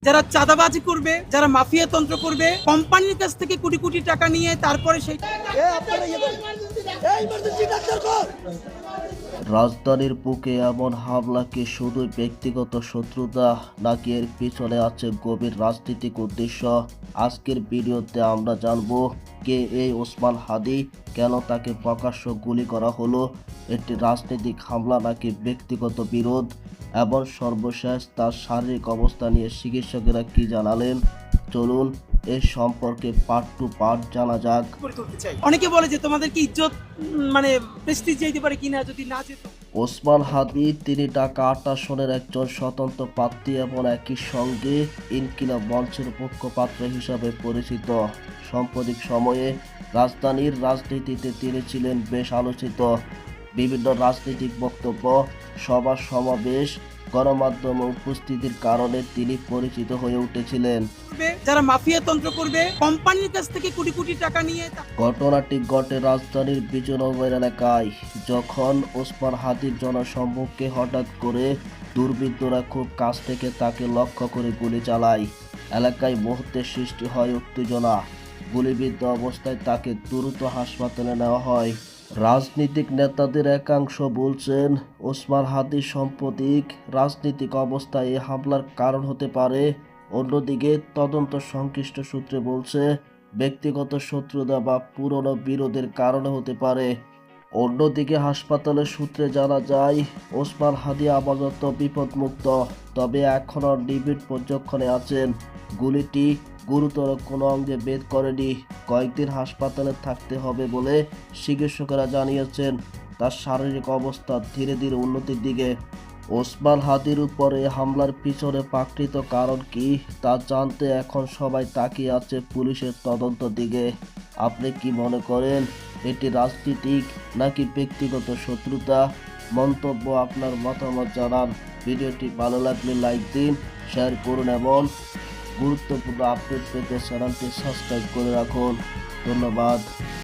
যারা চাঁদাবাজি করবে, যারা মাফিয়া তন্ত্র করবে, কোম্পানির কাছ থেকে কোটি কোটি টাকা নিয়ে তারপরে সেই রাজধানীর বুকে এমন হামলা কি শুধুই ব্যক্তিগত শত্রুতা নাকি এর পিছনে আছে গভীর রাজনৈতিক উদ্দেশ্য? আজকের ভিডিওতে আমরা জানবো কে এই ওসমান হাদি, কেন তাকে প্রকাশ্য গুলি করা হলো, একটি রাজনৈতিক হামলা নাকি ব্যক্তিগত বিরোধ, এবং সর্বশেষ তার শারীরিক অবস্থা নিয়ে চিকিৎসকেরা কি জানালেন। চলুন এ সম্পর্কে পার্ট টু পার্ট জানা যাক। করে তুলতে চাই। অনেকে বলে যে তোমাদের কি ইজ্জত মানে প্রেস্টিজ যেতে পারে কিনা যদি না যেত। ওসমান হাদি তিনি ঢাকা ৮ আসনের একজন স্বতন্ত্র প্রার্থী এবং একই সঙ্গে ইনকিলাব মঞ্চের মুখপাত্র হিসাবে পরিচিত। সাম্প্রতিক সময়ে রাজধানীর রাজনীতিতে তিনি ছিলেন বেশ আলোচিত। বিভিন্ন রাজনৈতিক বক্তব্য, সভা সমাবেশ, গণমাধ্যম উপস্থিতির কারণে তিনি পরিচিত হয়ে উঠেছিলেন। যারা মাফিয়া তন্ত্র করবে, কোম্পানির কাছ থেকে কোটি কোটি টাকা নিয়ে ঘটনাটি ঘটে রাজধানীর বিজয়নগর এলাকায়, যখন ওসমান হাদির জনসম্মুখে হঠাৎ করে দুর্বৃত্তরা খুব কাছ থেকে তাকে লক্ষ্য করে গুলি চালায়। এলাকায় মুহূর্তে সৃষ্টি হয় উত্তেজনা। গুলিবিদ্ধ অবস্থায় তাকে দ্রুত হাসপাতালে নেওয়া হয়। রাজনৈতিক নেতাদের একাংশ বলছেন ওসমান হাদির সাম্প্রতিক রাজনৈতিক অবস্থায় এই হামলার কারণ হতে পারে। অন্যদিকে তদন্ত সংশ্লিষ্ট সূত্রে বলছে ব্যক্তিগত শত্রুতা বা পুরনো বিরোধের কারণে হতে পারে। অন্যদিকে হাসপাতালের সূত্রে জানা যায় ওসমান হাদি আপাতত বিপদমুক্ত, তবে এখনও নিবিড় পর্যবেক্ষণে আছেন। গুলিটি গুরুতর কোনো অঙ্গে ভেদ করেনি। কয়েকদিন হাসপাতালে থাকতে হবে বলে চিকিৎসকেরা জানিয়েছেন। তার শারীরিক অবস্থা ধীরে ধীরে উন্নতির দিকে। ওসমান হাদির উপরে হামলার পিছনে প্রাকৃত কারণ কি তা জানতে এখন সবাই তাকিয়ে আছে পুলিশের তদন্ত দিকে। আপনি কি মনে করেন এটি রাজনৈতিক নাকি ব্যক্তিগত শত্রুতা? মন্তব্য আপনার মতামত জানান। ভিডিওটি ভালো লাগলে লাইক দিন, শেয়ার করুন এবং গুরুত্বপূর্ণ আপডেট পেতে চ্যানেলটি সাবস্ক্রাইব করে রাখুন। ধন্যবাদ।